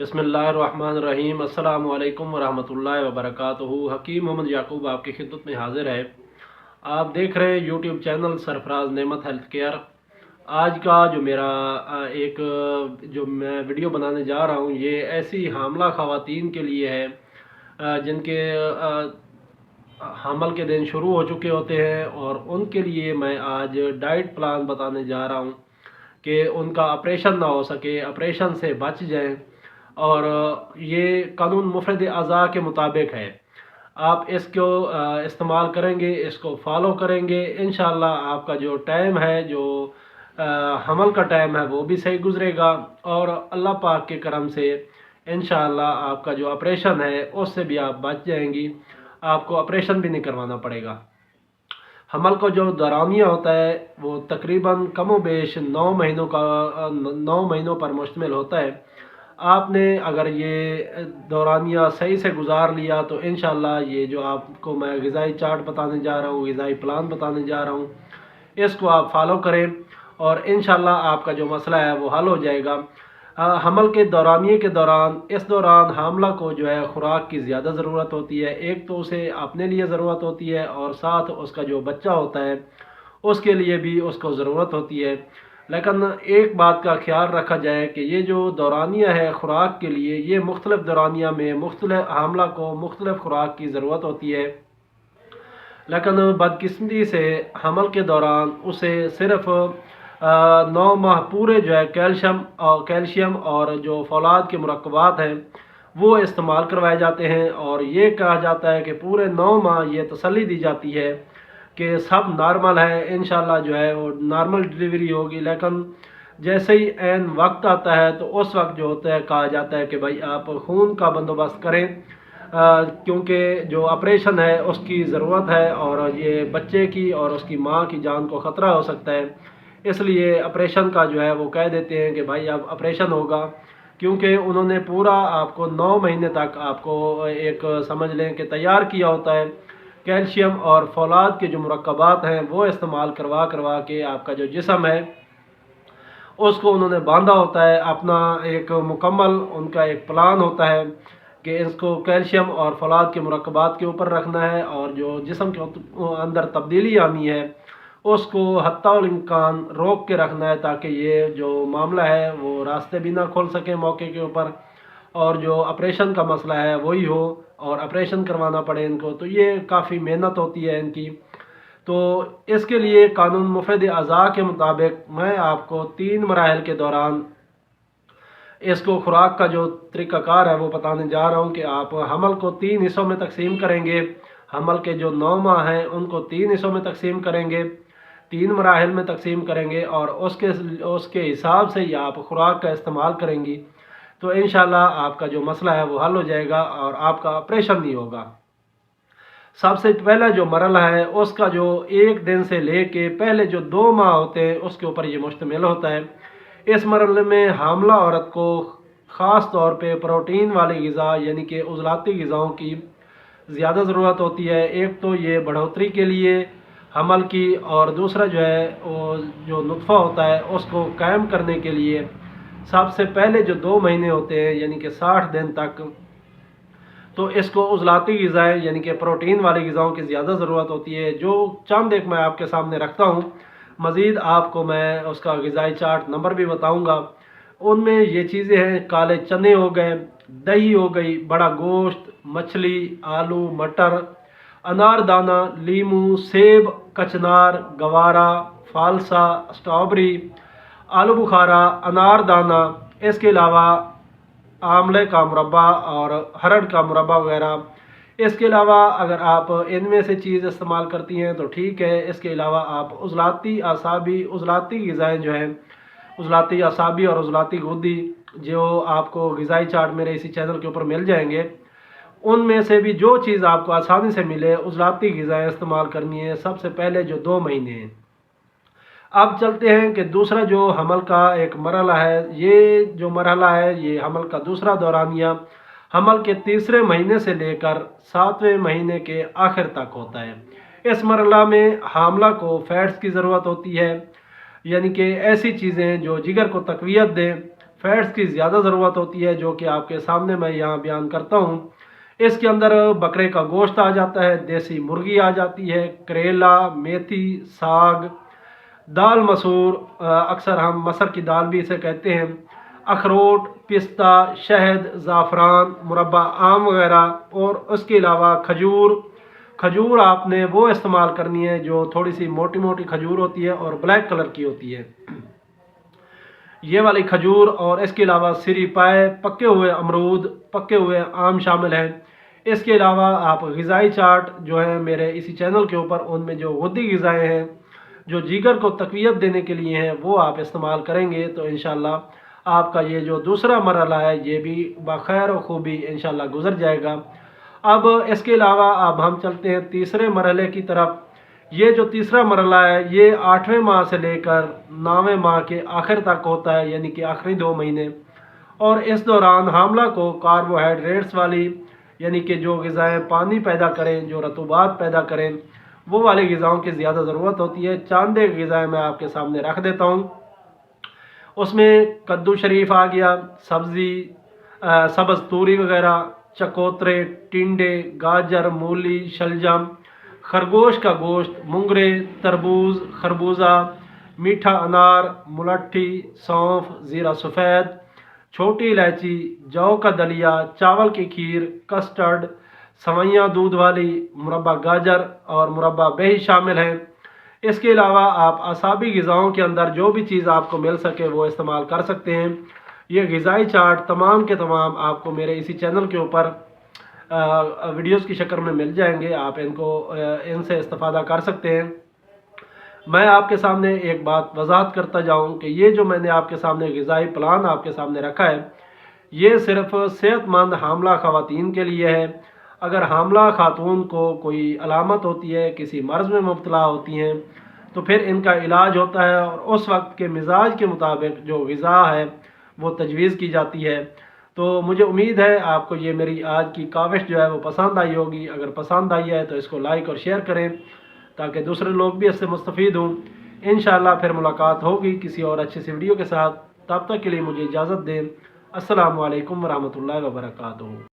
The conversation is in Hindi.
बिस्मिल्लाहिर्रहमानिर्रहीम। अस्सलामु अलैकुम वरहमतुल्लाहि वबरकातुहू। हकीम मोहम्मद याकूब आपकी खिदमत में हाजिर है। आप देख रहे हैं यूट्यूब चैनल सरफराज नेमत हेल्थ केयर। आज का जो मेरा जो मैं वीडियो बनाने जा रहा हूँ, ये ऐसी हामला ख़वातीन के लिए है जिनके हमल के दिन शुरू हो चुके होते हैं, और उनके लिए मैं आज डाइट प्लान बताने जा रहा हूँ कि उनका ऑपरेशन ना हो सके, ऑपरेशन से बच जाएं। और ये कानून मुफरद अज़ा के मुताबिक है। आप इसको इस्तेमाल करेंगे, इसको फॉलो करेंगे, इंशाअल्लाह आपका जो टाइम है, जो हमल का टाइम है, वो भी सही गुजरेगा। और अल्लाह पाक के करम से इंशाअल्लाह आपका जो ऑपरेशन है उससे भी आप बच जाएंगी। आपको ऑपरेशन भी नहीं करवाना पड़ेगा। हमल का जो दौरानिया होता है वो तकरीबन कमो बेश 9 महीनों पर मुश्तमिल होता है। आपने अगर ये दौरानिया सही से गुजार लिया तो इंशाल्लाह ये जो आपको मैं ग़िज़ाई चार्ट बताने जा रहा हूँ, ग़िज़ाई प्लान बताने जा रहा हूँ, इसको आप फॉलो करें और इंशाल्लाह आपका जो मसला है वो हल हो जाएगा। हमल के दौरानिए के दौरान, इस दौरान हामला को जो है खुराक की ज़्यादा ज़रूरत होती है। एक तो उसे अपने लिए ज़रूरत होती है और साथ उसका जो बच्चा होता है उसके लिए भी उसको ज़रूरत होती है। लेकिन एक बात का ख्याल रखा जाए कि ये जो दौरानिया है खुराक के लिए, ये मुख्तलिफ़ दौरानिया में मुख्तलिफ़ हामला को मुख्तलिफ़ खुराक की ज़रूरत होती है। लेकिन बदकिस्मती से हमल के दौरान उसे सिर्फ़ 9 माह पूरे जो है कैल्शियम और जो फौलाद के मुरक्कबात हैं वो इस्तेमाल करवाए जाते हैं। और ये कहा जाता है कि पूरे 9 माह ये तसल्ली दी जाती है कि सब नॉर्मल है, इंशाल्लाह जो है वो नॉर्मल डिलीवरी होगी। लेकिन जैसे ही ऐन वक्त आता है तो उस वक्त जो होता है कहा जाता है कि भाई आप खून का बंदोबस्त करें, क्योंकि जो ऑपरेशन है उसकी ज़रूरत है और ये बच्चे की और उसकी माँ की जान को ख़तरा हो सकता है। इसलिए ऑपरेशन का जो है वो कह देते हैं कि भाई अब ऑपरेशन होगा, क्योंकि उन्होंने पूरा आपको 9 महीने तक आपको एक समझ लें कि तैयार किया होता है। कैल्शियम और फौलाद के जो मुरक्कबात हैं वो इस्तेमाल करवा करवा के आपका जो जिस्म है उसको उन्होंने बांधा होता है। अपना एक मुकम्मल उनका एक प्लान होता है कि इसको कैल्शियम और फौलाद के मुरक्कबात के ऊपर रखना है और जो जिस्म के अंदर तब्दीली आनी है उसको हत्ताउल इम्कान रोक के रखना है, ताकि ये जो मामला है वो रास्ते भी ना खोल सके मौके के ऊपर, और जो ऑपरेशन का मसला है वही हो और ऑपरेशन करवाना पड़े इनको। तो ये काफ़ी मेहनत होती है इनकी। तो इसके लिए कानून मुफरद अज़ा के मुताबिक मैं आपको 3 मराहल के दौरान इसको खुराक का जो तरीक़ाकार है वो बताने जा रहा हूँ कि आप हमल को 3 हिस्सों में तकसीम करेंगे। हमल के जो 9 माह हैं उनको 3 हिस्सों में तकसीम करेंगे, 3 मराहल में तकसीम करेंगे और उसके हिसाब से ही आप खुराक का इस्तेमाल करेंगी। तो इंशाल्लाह आपका जो मसला है वो हल हो जाएगा और आपका ऑपरेशन नहीं होगा। सबसे पहला जो मरला है उसका जो 1 दिन से लेके पहले जो 2 माह होते हैं उसके ऊपर ये मुश्तमिल होता है। इस मरहले में हामला औरत को ख़ास तौर पे प्रोटीन वाली ग़िज़ा यानी कि उज़लाती ग़िज़ाओं की ज़्यादा ज़रूरत होती है। एक तो ये बढ़ोतरी के लिए हमल की, और दूसरा जो है वो जो नुत्फ़ा होता है उसको कायम करने के लिए सबसे पहले जो 2 महीने होते हैं यानी कि 60 दिन तक, तो इसको उज़लाती ग़िज़ाएँ यानी कि प्रोटीन वाली ग़िज़ाओं की ज़्यादा ज़रूरत होती है। जो चंद एक मैं आपके सामने रखता हूँ, मज़ीद आपको मैं उसका ग़िज़ाई चार्ट नंबर भी बताऊँगा। उनमें ये चीज़ें हैं, काले चने हो गए, दही हो गई, बड़ा गोश्त, मछली, आलू, मटर, अनारदाना, लीमू, सेब, कचनार, गवारा, फालसा, स्ट्रॉबेरी, आलू बुखारा, अनारदाना, इसके अलावा आमले का मुरब्बा और हरड़ का मुरब्बा वगैरह। इसके अलावा अगर आप इनमें से चीज़ इस्तेमाल करती हैं तो ठीक है। इसके अलावा आप उज़लाती ग़िज़ाएँ जो हैं, उज़लाती असाबी और उज़लाती गुद्दी, जो आपको ग़िज़ाई चार्ट मेरे इसी चैनल के ऊपर मिल जाएंगे, उनमें से भी जो चीज़ आपको आसानी से मिले उज़लाती ग़िज़ाएँ इस्तेमाल करनी है सबसे पहले जो 2 महीने हैं। अब चलते हैं कि दूसरा जो हमल का एक मरहला है, ये जो मरहला है ये हमल का दूसरा दौरानिया हमल के तीसरे महीने से लेकर 7वें महीने के आखिर तक होता है। इस मरहला में हामला को फैट्स की ज़रूरत होती है, यानी कि ऐसी चीज़ें जो जिगर को तक़वियत दें। फैट्स की ज़्यादा ज़रूरत होती है, जो कि आपके सामने मैं यहाँ बयान करता हूँ। इसके अंदर बकरे का गोश्त आ जाता है, देसी मुर्गी आ जाती है, करेला, मेथी, साग, दाल मसूर, अक्सर हम मसर की दाल भी इसे कहते हैं, अखरोट, पिस्ता, शहद, ज़ाफ़रान, मुरब्बा आम वगैरह, और उसके अलावा खजूर। खजूर आपने वो इस्तेमाल करनी है जो थोड़ी सी मोटी मोटी खजूर होती है और ब्लैक कलर की होती है, ये वाली खजूर। और इसके अलावा सिरी पाए, पके हुए अमरूद, पके हुए आम शामिल हैं। इसके अलावा आप ग़िज़ाई चार्ट जो है मेरे इसी चैनल के ऊपर, उनमें जो गुद्दी ग़िज़ाएँ हैं जो जिगर को तक़वियत देने के लिए हैं, वो आप इस्तेमाल करेंगे तो इंशाअल्लाह आपका ये जो दूसरा मरहला है ये भी बखैर और खूबी इंशाअल्लाह गुज़र जाएगा। अब इसके अलावा अब हम चलते हैं तीसरे मरहले की तरफ। ये जो तीसरा मरहला है ये 8वें माह से लेकर 9वें माह के आखिर तक होता है, यानी कि आखिरी 2 महीने। और इस दौरान हामला को कार्बोहाइड्रेट्स वाली, यानी कि जो ग़िज़ाएँ पानी पैदा करें, जो रतूबात पैदा करें, वो वाली ग़िज़ाओं की ज़्यादा ज़रूरत होती है। चंद एक ग़िज़ाएँ मैं आपके सामने रख देता हूँ। उसमें कद्दू शरीफ आ गया, सब्ज़ी, सब्ज़ तूरी वगैरह, चकोतरे, टिंडे, गाजर, मूली, शलजम, खरगोश का गोश्त, मुंगरे, तरबूज, खरबूजा, मीठा अनार, मुलट्ठी, सौंफ, ज़ीरा सफ़ेद, छोटी इलायची, जौ का दलिया, चावल की खीर, कस्टर्ड, सवैयाँ दूध वाली, मुरब्बा गाजर और मुरब्बा बेही शामिल हैं। इसके अलावा आप असाबी ग़िज़ाओं के अंदर जो भी चीज़ आपको मिल सके वो इस्तेमाल कर सकते हैं। ये ग़िज़ाई चार्ट तमाम के तमाम आपको मेरे इसी चैनल के ऊपर वीडियोस की शक्ल में मिल जाएंगे, आप इनको इनसे इस्तेफ़ादा कर सकते हैं। मैं आपके सामने एक बात वजाहत करता जाऊं कि ये जो मैंने आपके सामने ग़िज़ाई प्लान आपके सामने रखा है, ये सिर्फ़ सेहतमंद हामला ख़वातीन के लिए है। अगर हामला खातून को कोई अलामत होती है, किसी मर्ज़ में मुब्तला होती हैं, तो फिर इनका इलाज होता है और उस वक्त के मिजाज के मुताबिक जो ग़िज़ा है वो तजवीज़ की जाती है। तो मुझे उम्मीद है आपको ये मेरी आज की काविश जो है वो पसंद आई होगी। अगर पसंद आई है तो इसको लाइक और शेयर करें ताकि दूसरे लोग भी इससे मुस्तफ़ीद हों। इंशाअल्लाह फिर मुलाकात होगी किसी और अच्छी सी वीडियो के साथ। तब तक के लिए मुझे इजाज़त दें। अस्सलामु अलैकुम वरहमतुल्लाहि वबरकातुहू।